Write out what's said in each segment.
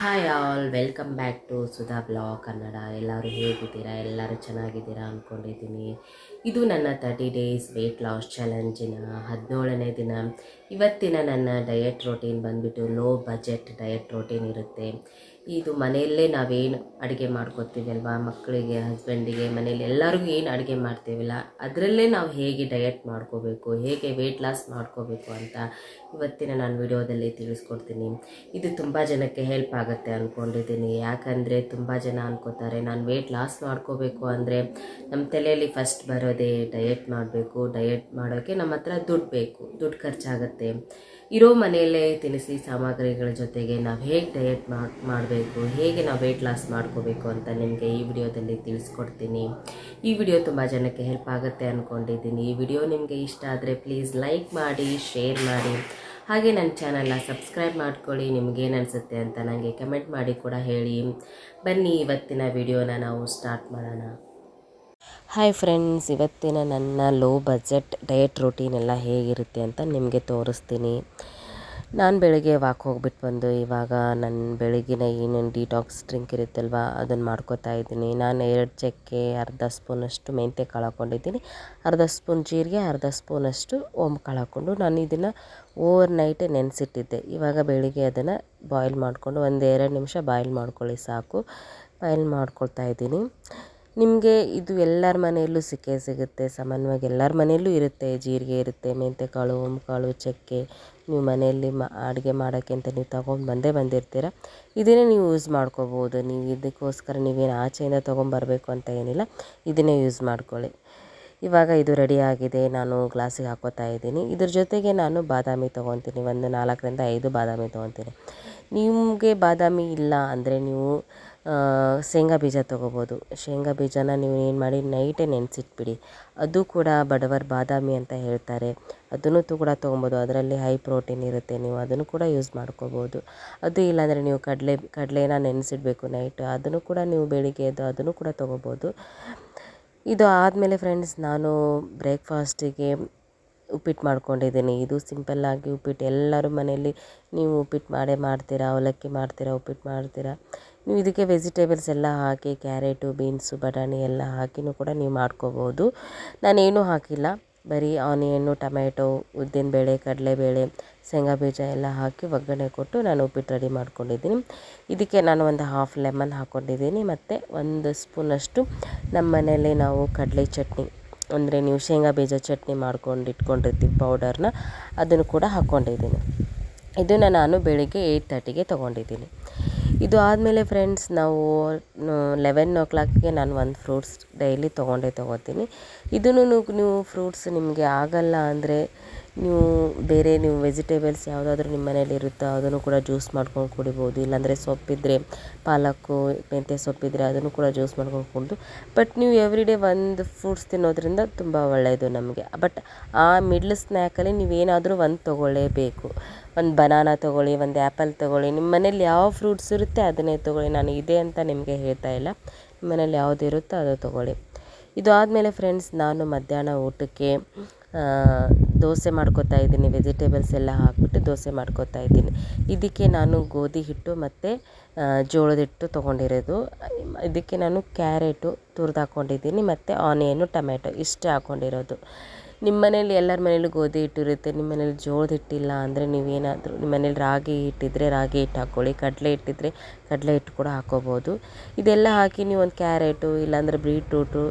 Hi all, welcome back to Sudha blog Kannada. ಎಲ್ಲರೂ ಹೇಗಿದ್ದೀರಾ? ಎಲ್ಲರೂ ಚೆನ್ನಾಗಿದ್ದೀರಾ ಅಂದ್ಕೊಂಡಿದ್ದೀನಿ. ಇದು ನನ್ನ 30 ಡೇಸ್ ವೆಯ್ಟ್ ಲಾಸ್ ಚಾಲೆಂಜಿನ 17ನೇ ದಿನ. ಇವತ್ತಿನ ನನ್ನ ಡಯಟ್ ರೋಟೀನ್ ಬಂದುಬಿಟ್ಟು ಲೋ ಬಜೆಟ್ ಡಯಟ್ ರೋಟೀನ್ ಇರುತ್ತೆ. ಇದು ಮನೆಯಲ್ಲೇ ನಾವೇನು ಅಡುಗೆ ಮಾಡ್ಕೊತೀವಿ ಅಲ್ವಾ, ಮಕ್ಕಳಿಗೆ, ಹಸ್ಬೆಂಡಿಗೆ, ಮನೇಲಿ ಎಲ್ಲರಿಗೂ ಏನು ಅಡುಗೆ ಮಾಡ್ತೀವಲ್ಲ ಅದರಲ್ಲೇ ನಾವು ಹೇಗೆ ಡಯಟ್ ಮಾಡ್ಕೋಬೇಕು, ಹೇಗೆ ವೆಯ್ಟ್ ಲಾಸ್ ಮಾಡ್ಕೋಬೇಕು ಅಂತ ಇವತ್ತಿನ ನಾನು ವಿಡಿಯೋದಲ್ಲಿ ತಿಳಿಸ್ಕೊಡ್ತೀನಿ. ಇದು ತುಂಬ ಜನಕ್ಕೆ ಹೆಲ್ಪ್ ಆಗುತ್ತೆ ಅಂದ್ಕೊಂಡಿದ್ದೀನಿ. ಯಾಕಂದರೆ ತುಂಬ ಜನ ಅನ್ಕೋತಾರೆ ನಾನು ವೆಯ್ಟ್ ಲಾಸ್ ಮಾಡ್ಕೋಬೇಕು ಅಂದರೆ ನಮ್ಮ ತಲೆಯಲ್ಲಿ ಫಸ್ಟ್ ಬರೋದೇ ಡಯಟ್ ಮಾಡಬೇಕು, ಡಯಟ್ ಮಾಡೋಕ್ಕೆ ನಮ್ಮ ಹತ್ರ ದುಡ್ಡು ಬೇಕು, ದುಡ್ಡು ಖರ್ಚಾಗುತ್ತೆ. ಇರೋ ಮನೆಯಲ್ಲೇ ತಿನಿಸಿ ಸಾಮಗ್ರಿಗಳ ಜೊತೆಗೆ ನಾವು ಹೇಗೆ ಡಯಟ್ ಮಾಡಬೇಕು, ಹೇಗೆ ನಾವು ವೆಯ್ಟ್ ಲಾಸ್ ಮಾಡ್ಕೋಬೇಕು ಅಂತ ನಿಮಗೆ ಈ ವಿಡಿಯೋದಲ್ಲಿ ತಿಳಿಸ್ಕೊಡ್ತೀನಿ. ಈ ವಿಡಿಯೋ ತುಂಬ ಜನಕ್ಕೆ ಹೆಲ್ಪ್ ಆಗುತ್ತೆ ಅಂದ್ಕೊಂಡಿದ್ದೀನಿ. ಈ ವಿಡಿಯೋ ನಿಮಗೆ ಇಷ್ಟ ಆದರೆ ಪ್ಲೀಸ್ ಲೈಕ್ ಮಾಡಿ, ಶೇರ್ ಮಾಡಿ, ಹಾಗೆ ನನ್ನ ಚಾನಲ್ನ ಸಬ್ಸ್ಕ್ರೈಬ್ ಮಾಡ್ಕೊಳ್ಳಿ. ನಿಮಗೇನು ಅನಿಸುತ್ತೆ ಅಂತ ನನಗೆ ಕಮೆಂಟ್ ಮಾಡಿ ಕೂಡ ಹೇಳಿ. ಬನ್ನಿ ಇವತ್ತಿನ ವಿಡಿಯೋನ ನಾವು ಸ್ಟಾರ್ಟ್ ಮಾಡೋಣ. ಹಾಯ್ ಫ್ರೆಂಡ್ಸ್, ಇವತ್ತಿನ ನನ್ನ ಲೋ ಬಜೆಟ್ ಡಯಟ್ ರೂಟೀನ್ ಎಲ್ಲ ಹೇಗಿರುತ್ತೆ ಅಂತ ನಿಮಗೆ ತೋರಿಸ್ತೀನಿ. ನಾನು ಬೆಳಗ್ಗೆ ವಾಕ್ ಹೋಗ್ಬಿಟ್ಟು ಬಂದು ಇವಾಗ ನನ್ನ ಬೆಳಗಿನ ಏನೇನು ಡಿಟಾಕ್ಸ್ ಡ್ರಿಂಕ್ ಇರುತ್ತಲ್ವ ಅದನ್ನು ಮಾಡ್ಕೋತಾ ಇದ್ದೀನಿ. ನಾನು 2 ಚಕ್ಕೆ, ಅರ್ಧ ಸ್ಪೂನಷ್ಟು ಮೆಂತ್ಯ ಕಾಳು ಹಾಕ್ಕೊಂಡಿದ್ದೀನಿ, ಅರ್ಧ ಸ್ಪೂನ್ ಜೀರಿಗೆ, ಅರ್ಧ ಸ್ಪೂನಷ್ಟು ಓಮ್ ಕಾಳು ಹಾಕ್ಕೊಂಡು ನಾನು ಇದನ್ನು ಓವರ್ ನೈಟ್ ನೆನೆಸಿಟ್ಟಿದ್ದೆ. ಇವಾಗ ಬೆಳಿಗ್ಗೆ ಅದನ್ನು ಬಾಯ್ಲ್ ಮಾಡಿಕೊಂಡು 1-2 ನಿಮಿಷ ಬಾಯ್ಲ್ ಮಾಡ್ಕೊಳ್ಳಿ ಸಾಕು. ಬಾಯ್ಲ್ ಮಾಡ್ಕೊಳ್ತಾ ಇದ್ದೀನಿ. ನಿಮಗೆ ಇದು ಎಲ್ಲರ ಮನೆಯಲ್ಲೂ ಸಿಗುತ್ತೆ, ಸಾಮಾನ್ಯವಾಗಿ ಎಲ್ಲರ ಮನೆಯಲ್ಲೂ ಇರುತ್ತೆ. ಜೀರಿಗೆ ಇರುತ್ತೆ, ಮೆಂತ್ಯಕಾಳು, ಓಂಕಾಳು, ಚಕ್ಕೆ ನೀವು ಮನೆಯಲ್ಲಿ ಅಡುಗೆ ಮಾಡೋಕ್ಕೆ ಅಂತ ನೀವು ತೊಗೊಂಡು ಬಂದಿರ್ತೀರ. ಇದನ್ನೇ ನೀವು ಯೂಸ್ ಮಾಡ್ಕೋಬೋದು. ನೀವು ಇದಕ್ಕೋಸ್ಕರ ನೀವೇನು ಆಚೆಯಿಂದ ತೊಗೊಂಬರಬೇಕು ಅಂತ ಏನಿಲ್ಲ, ಇದನ್ನೇ ಯೂಸ್ ಮಾಡ್ಕೊಳ್ಳಿ. ಇವಾಗ ಇದು ರೆಡಿ ಆಗಿದೆ, ನಾನು ಗ್ಲಾಸಿಗೆ ಹಾಕೋತಾ ಇದ್ದೀನಿ. ಇದ್ರ ಜೊತೆಗೆ ನಾನು ಬಾದಾಮಿ ತೊಗೊತೀನಿ, 4-5 ಬಾದಾಮಿ ತೊಗೊತೀನಿ. ನಿಮಗೆ ಬಾದಾಮಿ ಇಲ್ಲ ಅಂದರೆ ನೀವು ಶೇಂಗಾ ಬೀಜ ತೊಗೋಬೋದು. ಶೇಂಗಾ ಬೀಜನ ನೀವು ಏನು ಮಾಡಿ ನೈಟೇ ನೆನೆಸಿಟ್ಬಿಡಿ. ಅದು ಕೂಡ ಬಡವರ ಬಾದಾಮಿ ಅಂತ ಹೇಳ್ತಾರೆ, ಅದನ್ನು ಕೂಡ ತೊಗೊಬೋದು. ಅದರಲ್ಲಿ ಹೈ ಪ್ರೋಟೀನ್ ಇರುತ್ತೆ, ನೀವು ಅದನ್ನು ಕೂಡ ಯೂಸ್ ಮಾಡ್ಕೋಬೋದು. ಅದು ಇಲ್ಲಾಂದರೆ ನೀವು ಕಡಲೆನ ನೆನೆಸಿಡಬೇಕು ನೈಟ್, ಅದನ್ನು ಕೂಡ ನೀವು ಬೆಳಿಗ್ಗೆ ಎದ್ದು ಅದನ್ನು ಕೂಡ ತೊಗೋಬೋದು. ಇದು ಆದಮೇಲೆ ಫ್ರೆಂಡ್ಸ್, ನಾನು ಬ್ರೇಕ್ಫಾಸ್ಟಿಗೆ ಉಪ್ಪಿಟ್ಟು ಮಾಡ್ಕೊಂಡಿದ್ದೀನಿ. ಇದು ಸಿಂಪಲ್ಲಾಗಿ ಉಪ್ಪಿಟ್ಟು, ಎಲ್ಲರೂ ಮನೆಯಲ್ಲಿ ನೀವು ಉಪ್ಪಿಟ್ಟು ಮಾಡ್ತೀರಾ, ಅವಲಕ್ಕಿ ಮಾಡ್ತೀರಾ, ಉಪ್ಪಿಟ್ಟು ಮಾಡ್ತೀರಾ. ನೀವು ಇದಕ್ಕೆ ವೆಜಿಟೇಬಲ್ಸ್ ಎಲ್ಲ ಹಾಕಿ ಕ್ಯಾರೆಟು, ಬೀನ್ಸು, ಬಟಾಣಿ ಎಲ್ಲ ಹಾಕಿನೂ ಕೂಡ ನೀವು ಮಾಡ್ಕೋಬೋದು. ನಾನೇನೂ ಹಾಕಿಲ್ಲ, ಬರೀ ಆನಿಯನ್ನು, ಟೊಮೆಟೊ, ಉದ್ದಿನಬೇಳೆ, ಕಡಲೆಬೇಳೆ, ಶೇಂಗಾ ಬೀಜ ಎಲ್ಲ ಹಾಕಿ ಒಗ್ಗರಣೆ ಕೊಟ್ಟು ನಾನು ಉಪ್ಪಿಟ್ಟು ರೆಡಿ ಮಾಡ್ಕೊಂಡಿದ್ದೀನಿ. ಇದಕ್ಕೆ ನಾನು ಒಂದು ಹಾಫ್ ಲೆಮನ್ ಹಾಕ್ಕೊಂಡಿದ್ದೀನಿ, ಮತ್ತು 1 ಸ್ಪೂನಷ್ಟು ನಮ್ಮ ಮನೆಯಲ್ಲೇ ನಾವು ಕಡಲೆ ಚಟ್ನಿ, ಅಂದರೆ ನೀವು ಶೇಂಗಾ ಬೀಜ ಚಟ್ನಿ ಮಾಡ್ಕೊಂಡು ಇಟ್ಕೊಂಡಿರ್ತೀವಿ ಪೌಡರ್ನ, ಅದನ್ನು ಕೂಡ ಹಾಕ್ಕೊಂಡಿದ್ದೀನಿ. ಇದನ್ನು ನಾನು ಬೆಳಿಗ್ಗೆ 8:30ಗೆ ತೊಗೊಂಡಿದ್ದೀನಿ. ಇದು ಆದಮೇಲೆ ಫ್ರೆಂಡ್ಸ್, ನಾವು 11 o'clockಗೆ ನಾನು ಒಂದು ಫ್ರೂಟ್ಸ್ ಡೈಲಿ ತೊಗೋತೀನಿ. ಇದನ್ನು ನೀವು ಫ್ರೂಟ್ಸ್ ನಿಮಗೆ ಆಗಲ್ಲ ಅಂದರೆ ನೀವು ವೆಜಿಟೇಬಲ್ಸ್ ಯಾವುದಾದ್ರೂ ನಿಮ್ಮ ಮನೇಲಿ ಇರುತ್ತೋ ಅದನ್ನು ಕೂಡ ಜ್ಯೂಸ್ ಮಾಡ್ಕೊಂಡು ಕುಡಿಬೋದು. ಇಲ್ಲಾಂದರೆ ಸೊಪ್ಪಿದ್ದರೆ, ಪಾಲಕ್ಕು, ಮೆಂತ್ಯ ಸೊಪ್ಪಿದ್ದರೆ ಅದನ್ನು ಕೂಡ ಜ್ಯೂಸ್ ಮಾಡ್ಕೊಂಡು ಕುಡಿದು. ಬಟ್ ನೀವು ಎವ್ರಿಡೇ ಒಂದು ಫ್ರೂಟ್ಸ್ ತಿನ್ನೋದ್ರಿಂದ ತುಂಬ ಒಳ್ಳೆಯದು ನಮಗೆ. ಬಟ್ ಆ ಮಿಡ್ಲ್ ಸ್ನ್ಯಾಕಲ್ಲಿ ನೀವೇನಾದರೂ ಒಂದು ತೊಗೊಳ್ಳೇಬೇಕು. ಒಂದು ಬನಾನಾ ತೊಗೊಳ್ಳಿ, ಒಂದು ಆ್ಯಪಲ್ ತೊಗೊಳ್ಳಿ, ನಿಮ್ಮ ಮನೇಲಿ ಯಾವ ಫ್ರೂಟ್ಸ್ ಇರುತ್ತೆ ಅದನ್ನೇ ತೊಗೊಳ್ಳಿ. ನಾನು ಇದೆ ಅಂತ ನಿಮಗೆ ಹೇಳ್ತಾ ಇಲ್ಲ, ನಿಮ್ಮ ಮನೇಲಿ ಯಾವುದು ಇರುತ್ತೋ ಅದು ತೊಗೊಳ್ಳಿ. ಇದು ಆದಮೇಲೆ ಫ್ರೆಂಡ್ಸ್, ನಾನು ಮಧ್ಯಾಹ್ನ ಊಟಕ್ಕೆ ದೋಸೆ ಮಾಡ್ಕೋತಾ ಇದ್ದೀನಿ. ವೆಜಿಟೇಬಲ್ಸ್ ಎಲ್ಲ ಹಾಕ್ಬಿಟ್ಟು ದೋಸೆ ಮಾಡ್ಕೋತಾ ಇದ್ದೀನಿ. ಇದಕ್ಕೆ ನಾನು ಗೋಧಿ ಹಿಟ್ಟು ಮತ್ತು ಜೋಳದ ಹಿಟ್ಟು ತೊಗೊಂಡಿರೋದು. ಇದಕ್ಕೆ ನಾನು ಕ್ಯಾರೆಟು ತುರಿದು ಹಾಕ್ಕೊಂಡಿದ್ದೀನಿ, ಮತ್ತು ಆನಿಯನ್ನು, ಟೊಮೆಟೊ ಇಷ್ಟೇ ಹಾಕ್ಕೊಂಡಿರೋದು. ನಿಮ್ಮ ಮನೇಲಿ ಎಲ್ಲರ ಮನೇಲೂ ಗೋಧಿ ಹಿಟ್ಟು ಇರುತ್ತೆ, ನಿಮ್ಮ ಮನೇಲಿ ಜೋಳದ ಹಿಟ್ಟಿಲ್ಲ ಅಂದರೆ ನೀವೇನಾದರೂ ನಿಮ್ಮ ಮನೇಲಿ ರಾಗಿ ಹಿಟ್ಟಿದ್ರೆ ರಾಗಿ ಹಿಟ್ಟು ಹಾಕ್ಕೊಳ್ಳಿ, ಕಡಲೆ ಹಿಟ್ಟಿದ್ರೆ ಕಡಲೆ ಹಿಟ್ಟು ಕೂಡ ಹಾಕ್ಕೋಬೋದು. ಇದೆಲ್ಲ ಹಾಕಿ ನೀವು ಒಂದು ಕ್ಯಾರೆಟು, ಇಲ್ಲಾಂದರೆ ಬೀಟ್ರೂಟು,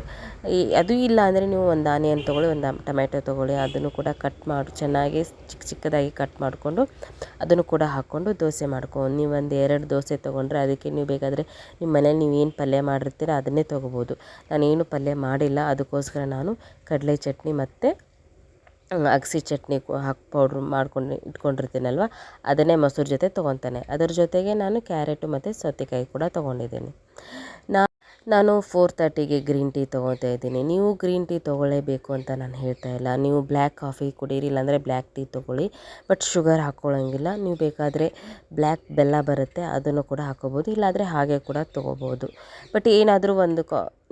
ಅದು ಇಲ್ಲ ಅಂದರೆ ನೀವು ಒಂದು ಆನಿಯನ್ ತೊಗೊಳ್ಳಿ, ಒಂದು ಟೊಮೆಟೊ ತೊಗೊಳ್ಳಿ, ಅದನ್ನು ಕೂಡ ಕಟ್ ಮಾಡಿ ಚೆನ್ನಾಗಿ ಚಿಕ್ಕದಾಗಿ ಕಟ್ ಮಾಡಿಕೊಂಡು ಅದನ್ನು ಕೂಡ ಹಾಕ್ಕೊಂಡು ದೋಸೆ ಮಾಡ್ಕೊಂಡು, ನೀವು 1-2 ದೋಸೆ ತೊಗೊಂಡ್ರೆ ಅದಕ್ಕೆ ನೀವು ಬೇಕಾದರೆ ನಿಮ್ಮ ಮನೇಲಿ ನೀವು ಏನು ಪಲ್ಯ ಮಾಡಿರ್ತೀರ ಅದನ್ನೇ ತೊಗೋಬೋದು. ನಾನೇನು ಪಲ್ಯ ಮಾಡಿಲ್ಲ, ಅದಕ್ಕೋಸ್ಕರ ನಾನು ಕಡಲೆ ಚಟ್ನಿ ಮತ್ತು ಅಗಸೆ ಚಟ್ನಿ ಹಾಕಿ ಪೌಡ್ರ್ ಮಾಡ್ಕೊಂಡು ಇಟ್ಕೊಂಡಿರ್ತೀನಲ್ವ, ಅದನ್ನೇ ಮೊಸರು ಜೊತೆ ತೊಗೊತಾನೆ. ಅದರ ಜೊತೆಗೆ ನಾನು ಕ್ಯಾರೆಟು ಮತ್ತು ಸೌತೆಕಾಯಿ ಕೂಡ ತೊಗೊಂಡಿದ್ದೀನಿ. ನಾನು 4:30ಗೆ ಗ್ರೀನ್ ಟೀ ತೊಗೊತಾ ಇದ್ದೀನಿ. ನೀವು ಗ್ರೀನ್ ಟೀ ತೊಗೊಳ್ಳೇಬೇಕು ಅಂತ ನಾನು ಹೇಳ್ತಾ ಇಲ್ಲ, ನೀವು ಬ್ಲ್ಯಾಕ್ ಕಾಫಿ ಕುಡೀರಿ, ಇಲ್ಲಾಂದರೆ ಬ್ಲ್ಯಾಕ್ ಟೀ ತೊಗೊಳ್ಳಿ, ಬಟ್ ಶುಗರ್ ಹಾಕ್ಕೊಳ್ಳೋಂಗಿಲ್ಲ. ನೀವು ಬೇಕಾದರೆ ಬ್ಲ್ಯಾಕ್ ಬೆಲ್ಲ ಬರುತ್ತೆ, ಅದನ್ನು ಕೂಡ ಹಾಕ್ಕೋಬೋದು, ಇಲ್ಲಾಂದರೆ ಹಾಗೆ ಕೂಡ ತೊಗೋಬೋದು. ಬಟ್ ಏನಾದರೂ ಒಂದು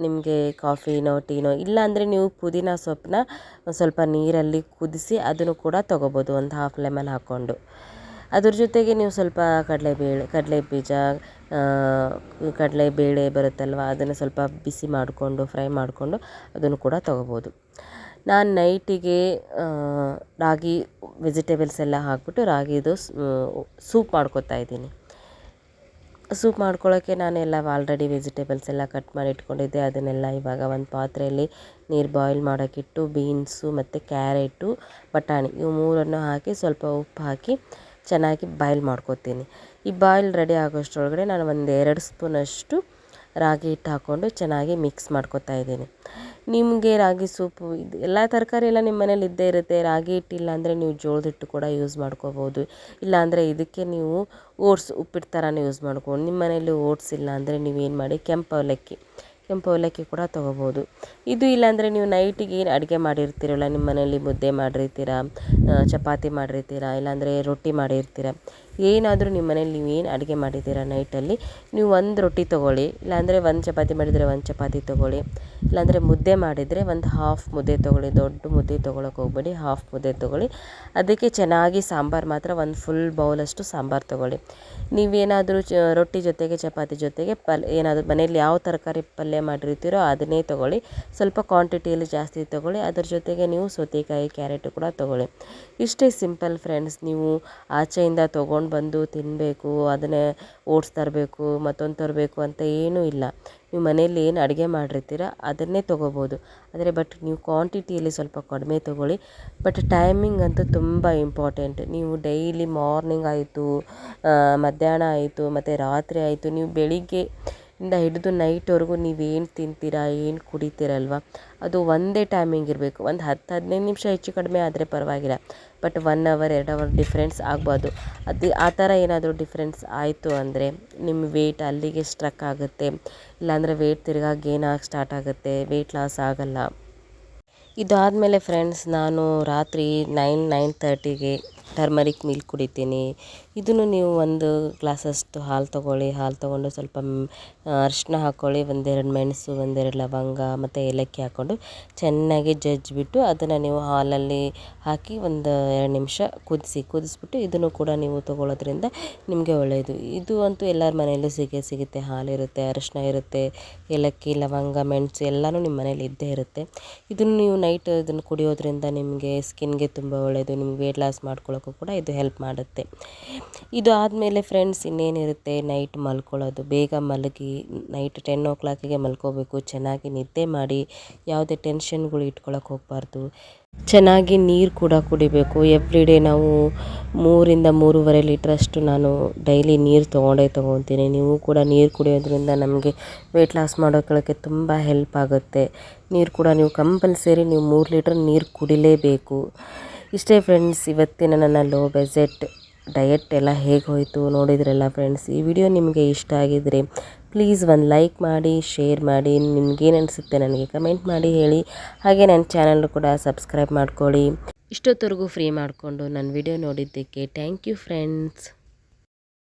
ನಿಮಗೆ ಕಾಫಿನೋ ಟೀನೋ ಇಲ್ಲಾಂದರೆ ನೀವು ಪುದೀನ ಸೊಪ್ಪನ್ನ ಸ್ವಲ್ಪ ನೀರಲ್ಲಿ ಕುದಿಸಿ ಅದನ್ನು ಕೂಡ ತೊಗೋಬೋದು, ಒಂದು ಹಾಫ್ ಲೆಮನ್ ಹಾಕ್ಕೊಂಡು. ಅದ್ರ ಜೊತೆಗೆ ನೀವು ಸ್ವಲ್ಪ ಕಡಲೆ ಬೀಜ ಕಡಲೆಬೇಳೆ ಬರುತ್ತಲ್ವ ಅದನ್ನು ಸ್ವಲ್ಪ ಬಿಸಿ ಮಾಡಿಕೊಂಡು ಫ್ರೈ ಮಾಡಿಕೊಂಡು ಅದನ್ನು ಕೂಡ ತೊಗೋಬೋದು. ನಾನು ನೈಟಿಗೆ ರಾಗಿ ವೆಜಿಟೇಬಲ್ಸ್ ಎಲ್ಲ ಹಾಕ್ಬಿಟ್ಟು ರಾಗಿದು ಸೂಪ್ ಮಾಡ್ಕೊತಾ ಇದ್ದೀನಿ. ಸೂಪ್ ಮಾಡ್ಕೊಳ್ಳೋಕ್ಕೆ ನಾನೆಲ್ಲ ಆಲ್ರೆಡಿ ವೆಜಿಟೇಬಲ್ಸ್ ಎಲ್ಲ ಕಟ್ ಮಾಡಿ ಇಟ್ಕೊಂಡಿದ್ದೆ. ಅದನ್ನೆಲ್ಲ ಇವಾಗ ಒಂದು ಪಾತ್ರೆಯಲ್ಲಿ ನೀರು ಬಾಯ್ಲ್ ಮಾಡೋಕ್ಕಿಟ್ಟು ಬೀನ್ಸು ಮತ್ತು ಕ್ಯಾರೆಟು ಬಟಾಣಿ ಇವು ಮೂರನ್ನು ಹಾಕಿ ಸ್ವಲ್ಪ ಉಪ್ಪು ಹಾಕಿ ಚೆನ್ನಾಗಿ ಬಾಯ್ಲ್ ಮಾಡ್ಕೊತೀನಿ. ಈ ಬಾಯ್ಲ್ ರೆಡಿ ಆಗೋಷ್ಟರೊಳಗಡೆ ನಾನು ಒಂದು 2 ಸ್ಪೂನಷ್ಟು ರಾಗಿ ಹಿಟ್ಟು ಹಾಕ್ಕೊಂಡು ಚೆನ್ನಾಗಿ ಮಿಕ್ಸ್ ಮಾಡ್ಕೊತಾ ಇದ್ದೀನಿ. ನಿಮಗೆ ರಾಗಿ ಸೂಪು ಎಲ್ಲ ತರಕಾರಿ ಎಲ್ಲ ನಿಮ್ಮ ಮನೇಲಿ ಇದ್ದೇ ಇರುತ್ತೆ. ರಾಗಿ ಹಿಟ್ಟಿಲ್ಲ ಅಂದರೆ ನೀವು ಜೋಳದ ಹಿಟ್ಟು ಕೂಡ ಯೂಸ್ ಮಾಡ್ಕೋಬೋದು. ಇಲ್ಲಾಂದರೆ ಇದಕ್ಕೆ ನೀವು ಓಟ್ಸ್ ಉಪ್ಪಿಟ್ಟು ಥರನೂ ಯೂಸ್ ಮಾಡ್ಕೊಂಡು, ನಿಮ್ಮ ಮನೇಲಿ ಓಟ್ಸ್ ಇಲ್ಲ ಅಂದರೆ ನೀವೇನು ಮಾಡಿ ಕೆಂಪು ಅವಲಕ್ಕಿ ಕೂಡ ತೊಗೋಬೋದು. ಇದು ಇಲ್ಲಾಂದರೆ ನೀವು ನೈಟಿಗೆ ಏನು ಅಡುಗೆ ಮಾಡಿರ್ತೀರಲ್ಲ, ನಿಮ್ಮ ಮನೇಲಿ ಮುದ್ದೆ ಮಾಡಿರ್ತೀರ, ಚಪಾತಿ ಮಾಡಿರ್ತೀರ, ಇಲ್ಲಾಂದರೆ ರೊಟ್ಟಿ ಮಾಡಿರ್ತೀರ, ಏನಾದರೂ ನಿಮ್ಮ ಮನೇಲಿ ನೀವೇನು ಅಡುಗೆ ಮಾಡಿದ್ದೀರ ನೈಟಲ್ಲಿ ನೀವು ಒಂದು ರೊಟ್ಟಿ ತೊಗೊಳ್ಳಿ, ಇಲ್ಲಾಂದರೆ ಒಂದು ಚಪಾತಿ ಮಾಡಿದರೆ ಒಂದು ಚಪಾತಿ ತೊಗೊಳ್ಳಿ, ಇಲ್ಲಾಂದರೆ ಮುದ್ದೆ ಮಾಡಿದರೆ ಒಂದು ಹಾಫ್ ಮುದ್ದೆ ತೊಗೊಳ್ಳಿ. ದೊಡ್ಡ ಮುದ್ದೆ ತೊಗೊಳಕ್ಕೆ ಹೋಗ್ಬೇಡಿ, ಹಾಫ್ ಮುದ್ದೆ ತೊಗೊಳ್ಳಿ. ಅದಕ್ಕೆ ಚೆನ್ನಾಗಿ ಸಾಂಬಾರು ಮಾತ್ರ ಒಂದು ಫುಲ್ ಬೌಲಷ್ಟು ಸಾಂಬಾರು ತೊಗೊಳ್ಳಿ. ನೀವೇನಾದರೂ ರೊಟ್ಟಿ ಜೊತೆಗೆ ಚಪಾತಿ ಜೊತೆಗೆ ಏನಾದರೂ ಮನೇಲಿ ಯಾವ ತರಕಾರಿ ಪಲ್ಯ ಮಾಡಿರ್ತೀರೋ ಅದನ್ನೇ ತೊಗೊಳ್ಳಿ. ಸ್ವಲ್ಪ ಕ್ವಾಂಟಿಟಿಯಲ್ಲಿ ಜಾಸ್ತಿ ತೊಗೊಳ್ಳಿ. ಅದ್ರ ಜೊತೆಗೆ ನೀವು ಸೌತೆಕಾಯಿ ಕ್ಯಾರೆಟು ಕೂಡ ತೊಗೊಳ್ಳಿ. ಇಷ್ಟೇ ಸಿಂಪಲ್ ಫ್ರೆಂಡ್ಸ್. ನೀವು ಆಚೆಯಿಂದ ತೊಗೊಂಡು ಬಂದು ತಿನ್ನಬೇಕು, ಅದನ್ನೇ ಓಟ್ಸ್ ತರಬೇಕು ಮತ್ತೊಂದು ತರಬೇಕು ಅಂತ ಏನೂ ಇಲ್ಲ. ನೀವು ಮನೇಲಿ ಏನು ಅಡುಗೆ ಮಾಡಿರ್ತೀರ ಅದನ್ನೇ ತೊಗೋಬೋದು. ಆದರೆ ನೀವು ಕ್ವಾಂಟಿಟಿಯಲ್ಲಿ ಸ್ವಲ್ಪ ಕಡಿಮೆ ತೊಗೊಳ್ಳಿ. ಟೈಮಿಂಗ್ ಅಂತೂ ತುಂಬ ಇಂಪಾರ್ಟೆಂಟ್. ನೀವು ಡೈಲಿ ಮಾರ್ನಿಂಗ್ ಆಯಿತು, ಮಧ್ಯಾಹ್ನ ಆಯಿತು ಮತ್ತು ರಾತ್ರಿ ಆಯಿತು, ನೀವು ಬೆಳಿಗ್ಗೆ ಇಂದ ಹಿಡಿದು ನೈಟ್ವರೆಗೂ ನೀವೇನು ತಿಂತೀರಾ, ಏನು ಕುಡಿತೀರಲ್ವ, ಅದು ಒಂದೇ ಟೈಮಿಂಗ್ ಇರಬೇಕು. ಒಂದು 10-15 ನಿಮಿಷ ಹೆಚ್ಚು ಕಡಿಮೆ ಆದರೆ ಪರವಾಗಿಲ್ಲ. 1 ಅವರ್ 2 ಅವರ್ ಡಿಫ್ರೆನ್ಸ್ ಆಗ್ಬೋದು. ಆ ಥರ ಏನಾದರೂ ಡಿಫ್ರೆನ್ಸ್ ಆಯಿತು ಅಂದರೆ ನಿಮ್ಮ ವೆಯ್ಟ್ ಅಲ್ಲಿಗೆ ಸ್ಟ್ರಕ್ ಆಗುತ್ತೆ. ಇಲ್ಲಾಂದರೆ ವೆಯ್ಟ್ ತಿರ್ಗಾ ಗೇನ್ ಆಗಿ ಸ್ಟಾರ್ಟ್ ಆಗುತ್ತೆ, ವೆಯ್ಟ್ ಲಾಸ್ ಆಗಲ್ಲ. ಇದಾದಮೇಲೆ ಫ್ರೆಂಡ್ಸ್ ನಾನು ರಾತ್ರಿ 9-9:30ಗೆ ಟರ್ಮರಿಕ್ ಮಿಲ್ಕ್ ಕುಡಿತೀನಿ. ಇದನ್ನು ನೀವು 1 ಗ್ಲಾಸಷ್ಟು ಹಾಲು ತೊಗೊಳ್ಳಿ. ಹಾಲು ತೊಗೊಂಡು ಸ್ವಲ್ಪ ಅರಿಶಿನ ಹಾಕ್ಕೊಳ್ಳಿ, 1-2 ಮೆಣಸು, 1-2 ಲವಂಗ ಮತ್ತು ಏಲಕ್ಕಿ ಹಾಕ್ಕೊಂಡು ಚೆನ್ನಾಗಿ ಜಜ್ಜಿಬಿಟ್ಟು ಅದನ್ನು ನೀವು ಹಾಲಲ್ಲಿ ಹಾಕಿ 1-2 ನಿಮಿಷ ಕುದಿಸ್ಬಿಟ್ಟು ಇದನ್ನು ಕೂಡ ನೀವು ತೊಗೊಳ್ಳೋದ್ರಿಂದ ನಿಮಗೆ ಒಳ್ಳೆಯದು. ಇದು ಅಂತೂ ಎಲ್ಲರ ಮನೆಯಲ್ಲೂ ಸಿಗುತ್ತೆ. ಹಾಲಿರುತ್ತೆ, ಅರಿಶಿನ ಇರುತ್ತೆ, ಏಲಕ್ಕಿ, ಲವಂಗ, ಮೆಣಸು ಎಲ್ಲನೂ ನಿಮ್ಮ ಮನೇಲಿ ಇದ್ದೇ ಇರುತ್ತೆ. ಇದನ್ನು ನೀವು ನೈಟ್ ಇದನ್ನು ಕುಡಿಯೋದ್ರಿಂದ ನಿಮಗೆ ಸ್ಕಿನ್ಗೆ ತುಂಬ ಒಳ್ಳೆಯದು. ನಿಮ್ಗೆ ವೇಟ್ ಲಾಸ್ ಮಾಡ್ಕೊಳ್ಳೋಕ್ಕೂ ಕೂಡ ಇದು ಹೆಲ್ಪ್ ಮಾಡುತ್ತೆ. ಇದು ಆದಮೇಲೆ ಫ್ರೆಂಡ್ಸ್ ಇನ್ನೇನಿರುತ್ತೆ, ನೈಟ್ ಮಲ್ಕೊಳ್ಳೋದು. ಬೇಗ ಮಲಗಿ ನೈಟ್ 10 o'clockಗೆ ಮಲ್ಕೋಬೇಕು. ಚೆನ್ನಾಗಿ ನಿದ್ದೆ ಮಾಡಿ, ಯಾವುದೇ ಟೆನ್ಷನ್ಗಳು ಇಟ್ಕೊಳ್ಳೋಕೆ ಹೋಗಬಾರ್ದು. ಚೆನ್ನಾಗಿ ನೀರು ಕೂಡ ಕುಡಿಬೇಕು. ಎವ್ರಿ ಡೇ ನಾವು 3-3.5 ಲೀಟ್ರಷ್ಟು ನಾನು ಡೈಲಿ ನೀರು ತೊಗೊತೀನಿ. ನೀವು ಕೂಡ ನೀರು ಕುಡಿಯೋದ್ರಿಂದ ನಮಗೆ ವೆಯ್ಟ್ ಲಾಸ್ ಮಾಡೋಕ್ಕೆ ತುಂಬ ಹೆಲ್ಪ್ ಆಗುತ್ತೆ. ನೀರು ಕೂಡ ನೀವು ಕಂಪಲ್ಸರಿ ನೀವು 3 ಲೀಟ್ರ್ ನೀರು ಕುಡಿಲೇಬೇಕು. ಇಷ್ಟೇ ಫ್ರೆಂಡ್ಸ್, ಇವತ್ತಿನ ನನ್ನ ಲೋ ಬಜೆಟ್ ಡಯಟ್ ಎಲ್ಲ ಹೇಗೆ ಹೋಯಿತು ನೋಡಿದ್ರಲ್ಲ ಫ್ರೆಂಡ್ಸ್. ಈ ವಿಡಿಯೋ ನಿಮಗೆ ಇಷ್ಟ ಆಗಿದ್ದರೆ ಪ್ಲೀಸ್ ಒಂದು ಲೈಕ್ ಮಾಡಿ, ಶೇರ್ ಮಾಡಿ, ನಿಮಗೇನು ಅನಿಸುತ್ತೆ ನನಗೆ ಕಮೆಂಟ್ ಮಾಡಿ ಹೇಳಿ. ಹಾಗೆ ನನ್ನ ಚಾನಲ್ ಕೂಡ ಸಬ್ಸ್ಕ್ರೈಬ್ ಮಾಡ್ಕೊಳ್ಳಿ. ಇಷ್ಟೊತ್ತವರೆಗೂ ಫ್ರೀ ಮಾಡಿಕೊಂಡು ನನ್ನ ವಿಡಿಯೋ ನೋಡಿದ್ದಕ್ಕೆ ಥ್ಯಾಂಕ್ ಯು ಫ್ರೆಂಡ್ಸ್.